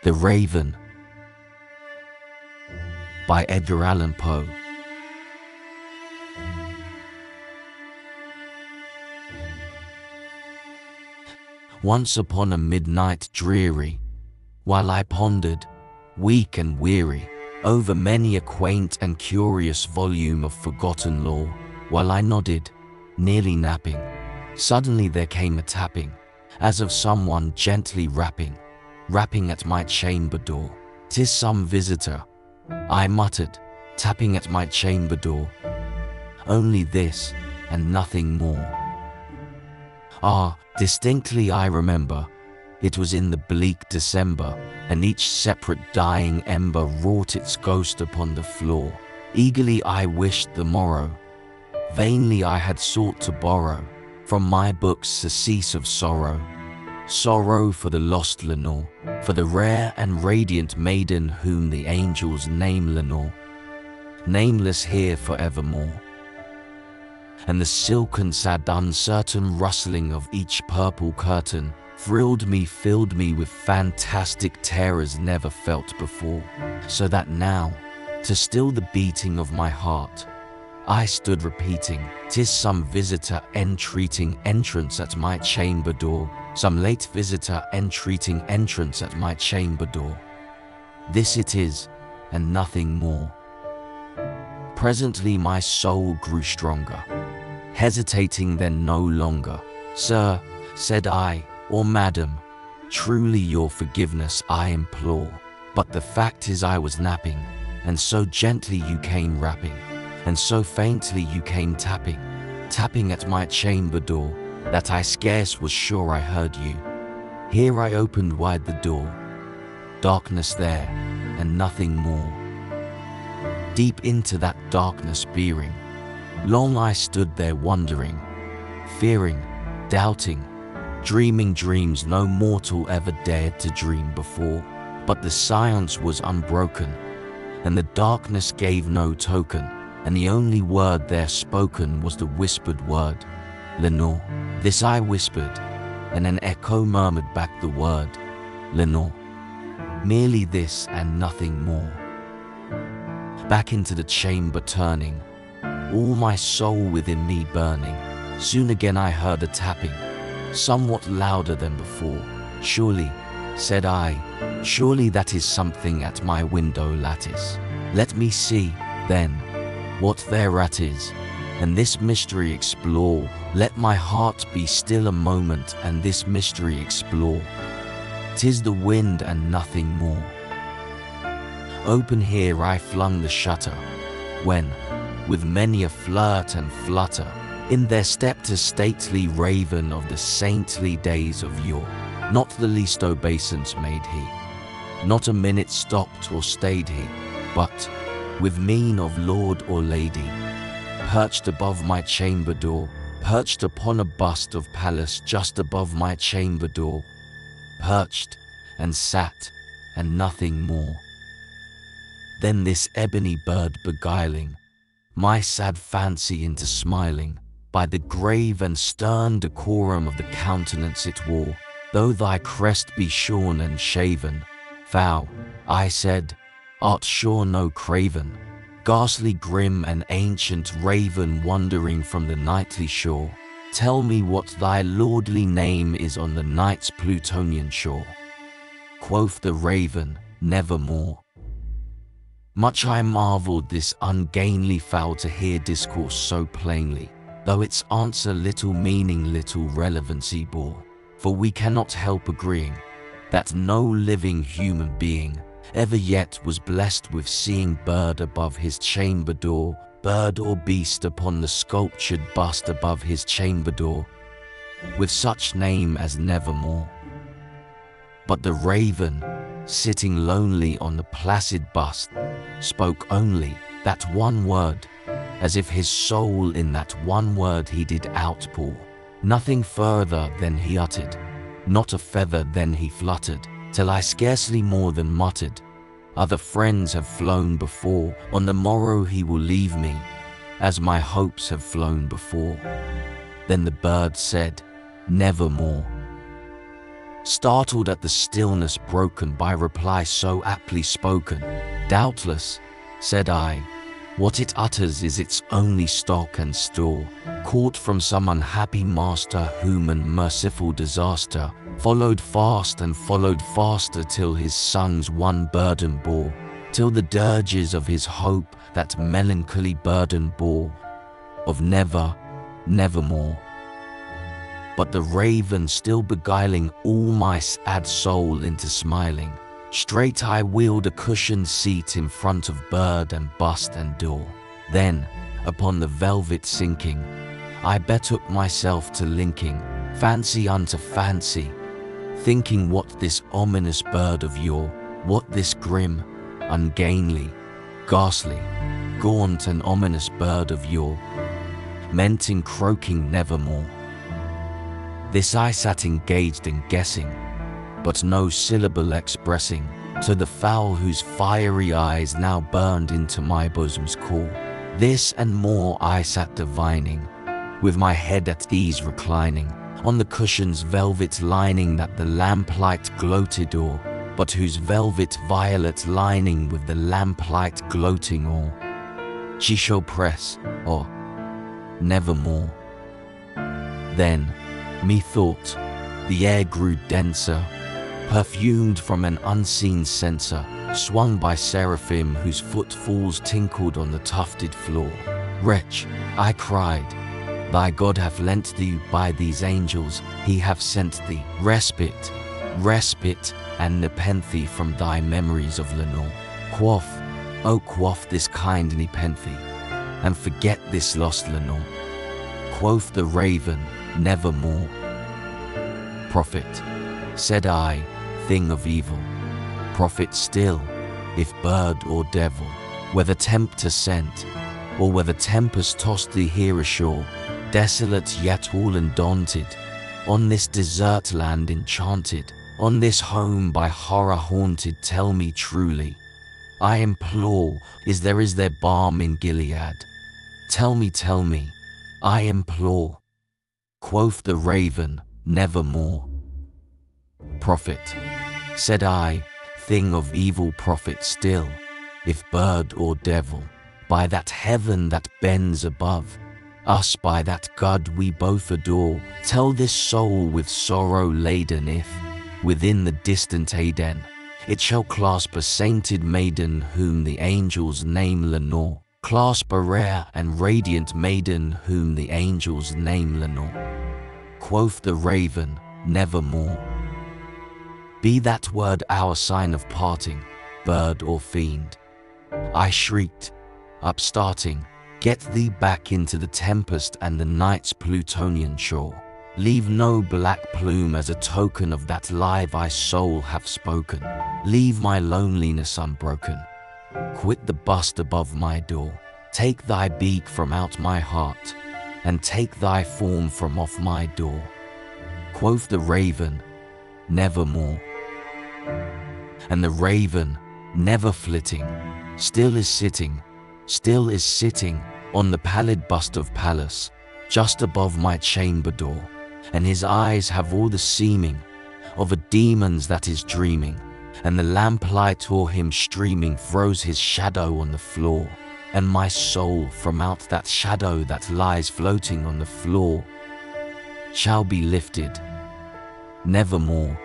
The Raven by Edgar Allan Poe. Once upon a midnight dreary, while I pondered, weak and weary, over many a quaint and curious volume of forgotten lore, while I nodded, nearly napping, suddenly there came a tapping, as of someone gently rapping at my chamber door. "'Tis some visitor," I muttered, tapping at my chamber door. Only this, and nothing more. Ah, distinctly I remember, it was in the bleak December, and each separate dying ember wrought its ghost upon the floor. Eagerly I wished the morrow. Vainly I had sought to borrow from my books surcease of sorrow. Sorrow for the lost Lenore, for the rare and radiant maiden whom the angels name Lenore, nameless here forevermore. And the silken, sad, uncertain rustling of each purple curtain filled me with fantastic terrors never felt before, so that now, to still the beating of my heart, I stood repeating, "'Tis some visitor entreating entrance at my chamber door, some late visitor entreating entrance at my chamber door. This it is, and nothing more." Presently my soul grew stronger, hesitating then no longer. "Sir," said I, "or madam, truly your forgiveness I implore, but the fact is I was napping, and so gently you came rapping, and so faintly you came tapping at my chamber door, that I scarce was sure I heard you. Here I opened wide the door. Darkness there, and nothing more. Deep into that darkness peering, long I stood there wondering, fearing, doubting, dreaming dreams no mortal ever dared to dream before. But the silence was unbroken, and the darkness gave no token, and the only word there spoken was the whispered word, 'Lenore.' This I whispered, and an echo murmured back the word, 'Lenore.' Merely this and nothing more. Back into the chamber turning, all my soul within me burning, soon again I heard a tapping, somewhat louder than before. "Surely," said I, "surely that is something at my window lattice. Let me see, then, what thereat is, and this mystery explore. Let my heart be still a moment and this mystery explore. 'Tis the wind and nothing more." Open here I flung the shutter, when, with many a flirt and flutter, in there stepped a stately raven of the saintly days of yore. Not the least obeisance made he, not a minute stopped or stayed he, but, with mien of lord or lady, perched above my chamber door, perched upon a bust of Pallas just above my chamber door, perched and sat and nothing more. Then this ebony bird beguiling my sad fancy into smiling, by the grave and stern decorum of the countenance it wore, "Though thy crest be shorn and shaven, thou," I said, "art sure no craven, ghastly grim and ancient raven wandering from the nightly shore. Tell me what thy lordly name is on the night's Plutonian shore." Quoth the raven, "Nevermore." Much I marveled this ungainly fowl to hear discourse so plainly, though its answer little meaning, little relevancy bore. For we cannot help agreeing that no living human being ever yet was blessed with seeing bird above his chamber door, bird or beast upon the sculptured bust above his chamber door, with such name as Nevermore. But the raven, sitting lonely on the placid bust, spoke only that one word, as if his soul in that one word he did outpour. Nothing further than he uttered, not a feather then he fluttered, till I scarcely more than muttered, "Other friends have flown before, on the morrow he will leave me, as my hopes have flown before." Then the bird said, "Nevermore." startled at the stillness broken by reply so aptly spoken. Doubtless, said I, what it utters is its only stock and store, caught from some unhappy master whom unmerciful disaster followed fast and followed faster till his songs one burden bore, till the dirges of his hope that melancholy burden bore, of never, nevermore. But the raven still beguiling all my sad soul into smiling, straight I wheeled a cushioned seat in front of bird and bust and door. Then, upon the velvet sinking, I betook myself to linking fancy unto fancy, thinking what this ominous bird of yore, what this grim, ungainly, ghastly, gaunt and ominous bird of yore, meant in croaking nevermore. This I sat engaged in guessing, but no syllable expressing to the fowl whose fiery eyes now burned into my bosom's core. This and more I sat divining, with my head at ease reclining on the cushion's velvet lining that the lamplight gloated o'er, but whose velvet violet lining with the lamplight gloating o'er, she shall press, or nevermore. Then, methought, the air grew denser, perfumed from an unseen censer, swung by seraphim whose footfalls tinkled on the tufted floor. Wretch, I cried, thy God hath lent thee by these angels, he hath sent thee respite, respite and nepenthe from thy memories of Lenore. Quaff, oh quaff this kind nepenthe, and forget this lost Lenore. Quoth the raven, nevermore. Prophet, said I, thing of evil, prophet still, if bird or devil, whether tempter sent, or whether tempest tossed thee here ashore, desolate yet all undaunted, on this desert land enchanted, on this home by horror haunted, tell me truly, I implore, is there balm in Gilead? Tell me, I implore. Quoth the raven, nevermore. Prophet, said I, thing of evil, prophet still, if bird or devil, by that heaven that bends above us, by that God we both adore, tell this soul with sorrow laden if, within the distant Aden, it shall clasp a sainted maiden whom the angels name Lenore, clasp a rare and radiant maiden whom the angels name Lenore. Quoth the raven, nevermore. Be that word our sign of parting, bird or fiend. I shrieked, upstarting, get thee back into the tempest and the night's Plutonian shore. Leave no black plume as a token of that lie thy soul hath spoken. Leave my loneliness unbroken. Quit the bust above my door. Take thy beak from out my heart, and take thy form from off my door. Quoth the raven, nevermore. And the raven, never flitting, still is sitting on the pallid bust of Pallas, just above my chamber door, and his eyes have all the seeming of a demon's that is dreaming, and the lamplight o'er him streaming throws his shadow on the floor, and my soul from out that shadow that lies floating on the floor shall be lifted, nevermore.